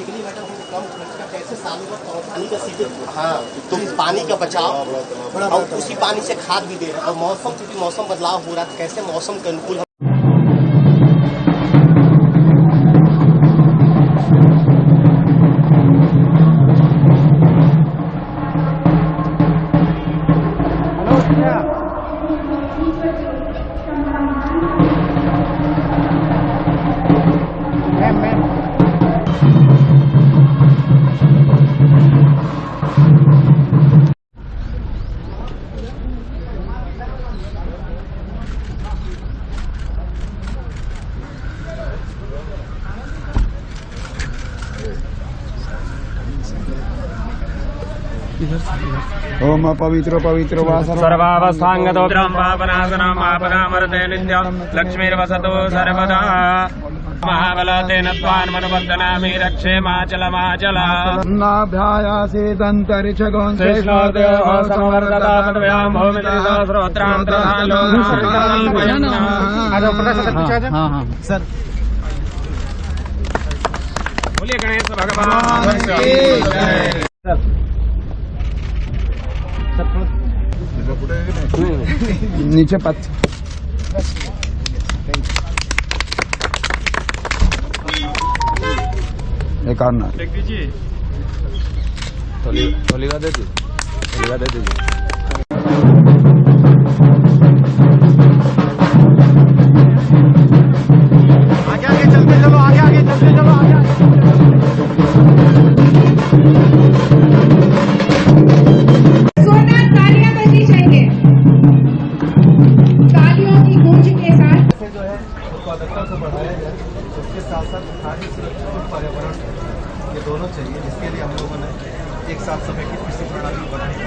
Basically madam कम खर्च का कैसे सालों में पानी का सीधे तुम पानी का बचाव और उसी पानी से खाद भी दे रहे हैं और मौसम क्योंकि मौसम बदलाव हो रहा है कैसे मौसम के अनुकूल ओम पवित्र पवित्र सर्वावस्थांगतो पापनाशनामर्ते नित्यं लक्ष्मीर्वसतो सर्वदा महाबलतेन त्वान्मनुवर्तनामि रक्षे माचलमाचला नाभ्यायासेदन्तरिक्षगों सर बोलिए गणेश भगवान नीचे पथ एक और ना दीजिए तोलिका दे दीजिए आगे चलते चलो आगे चलते चलो तालियां बजनी चाहिए तालियों की गूंज के साथ से जो है उत्पादकता को बढ़ाया जाए उसके साथ साथ खाद्य सुरक्षा और पर्यावरण ये दोनों चाहिए जिसके लिए हम लोगों ने एक साथ समेकित कृषि प्रणाली बनाने का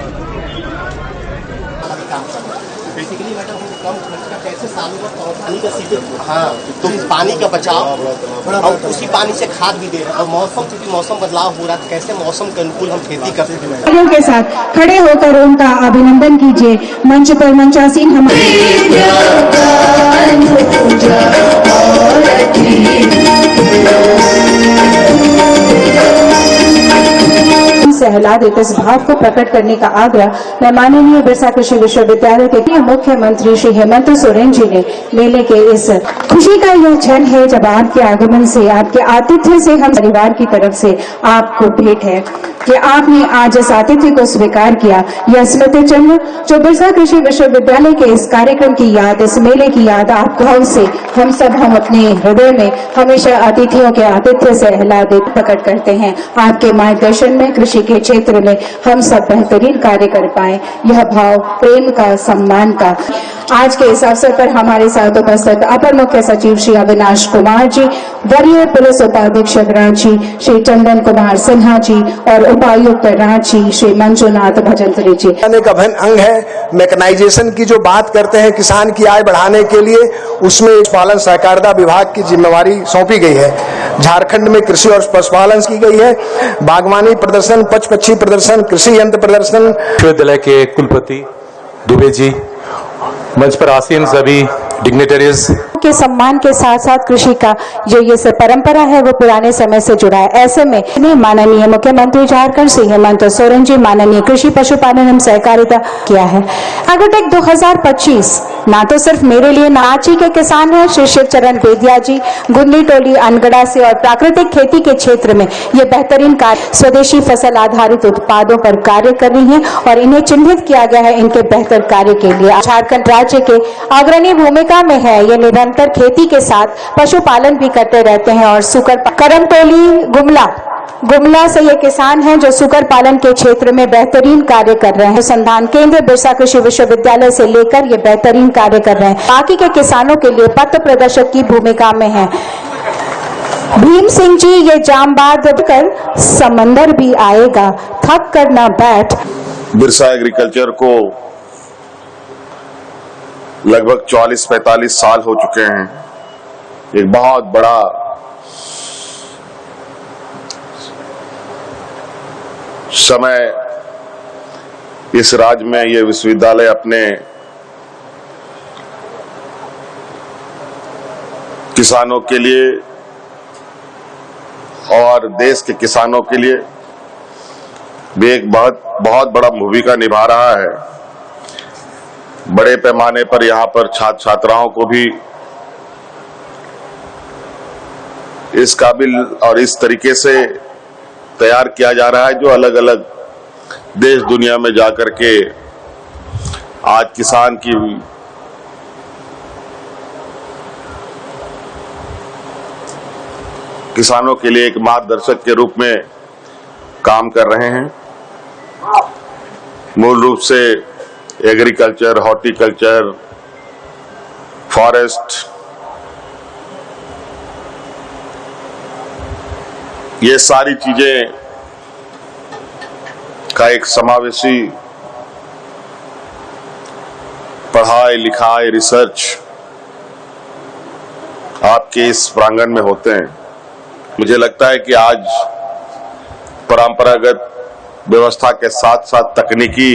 काम करना बेसिकली मैडम कम खर्च का कैसे सालों में पानी का सीधे तुम पानी का बचाव और उसी पानी से खाद भी दे रहे हैं और मौसम क्योंकि मौसम बदलाव हो रहा है कैसे मौसम के अनुकूल हम खेती कर सकते हैं के साथ खड़े होकर उनका अभिनंदन कीजिए मंच पर मंचासीन सहलादित इस भाव को प्रकट करने का आग्रह मैं माननीय बिरसा कृषि विश्वविद्यालय के मुख्यमंत्री श्री हेमंत सोरेन जी ने मेले के इस खुशी का यह क्षण है जब आपके आगमन से आपके आतिथ्य से हम परिवार की तरफ से आपको भेंट है कि आपने आज इस आतिथ्य को स्वीकार किया। यह स्मृति चिन्ह जो बिरसा कृषि विश्वविद्यालय के इस कार्यक्रम की याद इस मेले की याद आप भाव से हम अपने हृदय में हमेशा अतिथियों के आतिथ्य से आह्लादित प्रकट करते हैं। आपके मार्गदर्शन में कृषि के क्षेत्र में हम सब बेहतरीन कार्य कर पाए यह भाव प्रेम का सम्मान का। आज के इस अवसर पर हमारे साथ उपस्थित अपर मुख्य सचिव श्री अविनाश कुमार जी, वरीय पुलिस उपाधीक्षक रांची श्री चंदन कुमार सिन्हा जी और उपायुक्त रांची श्री मंजुनाथ भजंत्री जी। का अभिन्न अंग है। मैकेनाइजेशन की जो बात करते हैं किसान की आय बढ़ाने के लिए उसमें पशुपालन सहकारिता विभाग की जिम्मेवारी सौंपी गई है। झारखंड में कृषि और पशुपालन की गई है। बागवानी प्रदर्शन, पशु पक्षी प्रदर्शन, कृषि यंत्र प्रदर्शन। विश्वविद्यालय के कुलपति दुबे जी, मंच पर आसीन सभी डिग्निटरीज के सम्मान के साथ साथ कृषि का जो ये परंपरा है वो पुराने समय से जुड़ा है। ऐसे में माननीय मुख्यमंत्री झारखंड श्री हेमंत सोरेन जी माननीय कृषि पशुपालन एवं सहकारिता किया है। एग्रोटेक 2025 ना तो सिर्फ मेरे लिए रांची के किसान है श्री शिवचरण बेदिया जी गुंदी टोली अनगढ़ा से और प्राकृतिक खेती के क्षेत्र में ये बेहतरीन कार्य स्वदेशी फसल आधारित उत्पादों पर कार्य कर रही हैं और इन्हें चिन्हित किया गया है इनके बेहतर कार्य के लिए। झारखंड राज्य के अग्रणी भूमिका में है। ये निरंतर खेती के साथ पशुपालन भी करते रहते हैं और सुकर करमटोली गुमला से ये किसान हैं जो सुकर पालन के क्षेत्र में बेहतरीन कार्य कर रहे हैं। अनुसंधान केंद्र बिरसा कृषि विश्वविद्यालय से लेकर ये बेहतरीन कार्य कर रहे हैं। बाकी के किसानों के लिए पथ प्रदर्शक की भूमिका में है। भीम सिंह जी ये जामबाद कर समंदर भी आएगा थक कर ना बैठ। बिरसा एग्रीकल्चर को लगभग 40-45 साल हो चुके हैं। एक बहुत बड़ा समय इस राज्य में यह विश्वविद्यालय अपने किसानों के लिए और देश के किसानों के लिए भी एक बहुत बड़ा भूमिका निभा रहा है। बड़े पैमाने पर यहाँ पर छात्र छात्राओं को भी इस काबिल और इस तरीके से तैयार किया जा रहा है जो अलग अलग देश दुनिया में जाकर के आज किसान की किसानों के लिए एक मार्गदर्शक के रूप में काम कर रहे हैं। मूल रूप से एग्रीकल्चर, हॉर्टिकल्चर, फॉरेस्ट, ये सारी चीजें का एक समावेशी पढ़ाई लिखाई रिसर्च आपके इस प्रांगण में होते हैं। मुझे लगता है कि आज परंपरागत व्यवस्था के साथ साथ तकनीकी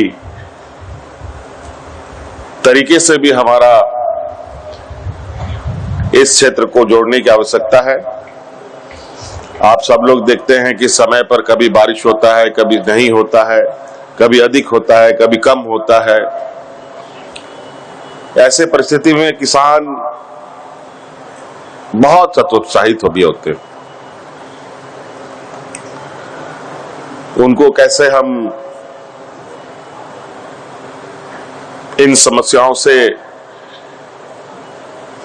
तरीके से भी हमारा इस क्षेत्र को जोड़ने की आवश्यकता है। आप सब लोग देखते हैं कि समय पर कभी बारिश होता है, कभी नहीं होता है, कभी अधिक होता है, कभी कम होता है। ऐसे परिस्थिति में किसान बहुत हतोत्साहित भी होते हैं। उनको कैसे हम इन समस्याओं से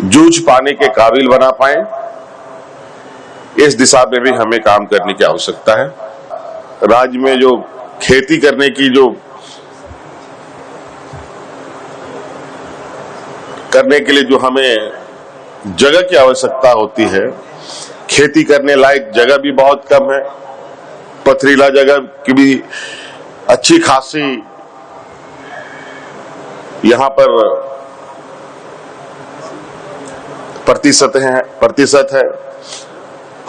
जूझ पाने के काबिल बना पाए, इस दिशा में भी हमें काम करने की आवश्यकता है। राज्य में जो खेती करने की करने के लिए जो हमें जगह की आवश्यकता होती है, खेती करने लायक जगह भी बहुत कम है। पथरीला जगह की भी अच्छी खासी यहाँ पर प्रतिशत है।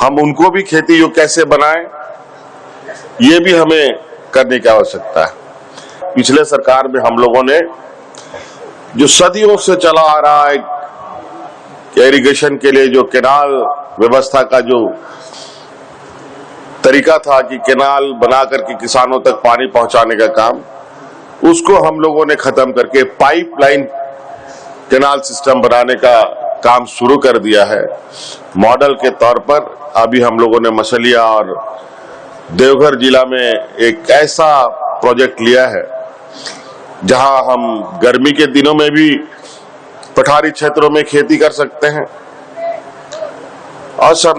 हम उनको भी खेती जो कैसे बनाएं, ये भी हमें करने की आवश्यकता है। पिछले सरकार में हम लोगों ने जो सदियों से चला आ रहा है इरिगेशन के लिए जो केनाल व्यवस्था का जो तरीका था कि केनाल बना करके किसानों तक पानी पहुंचाने का काम, उसको हम लोगों ने खत्म करके पाइपलाइन केनाल सिस्टम बनाने का काम शुरू कर दिया है। मॉडल के तौर पर अभी हम लोगों ने मछलिया और देवघर जिला में एक ऐसा प्रोजेक्ट लिया है जहां हम गर्मी के दिनों में भी पठारी क्षेत्रों में खेती कर सकते हैं और सब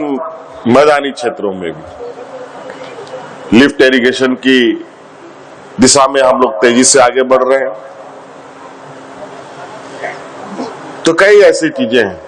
मैदानी क्षेत्रों में भी लिफ्ट इरिगेशन की दिशा में हम लोग तेजी से आगे बढ़ रहे हैं। तो कई ऐसी चीजें हैं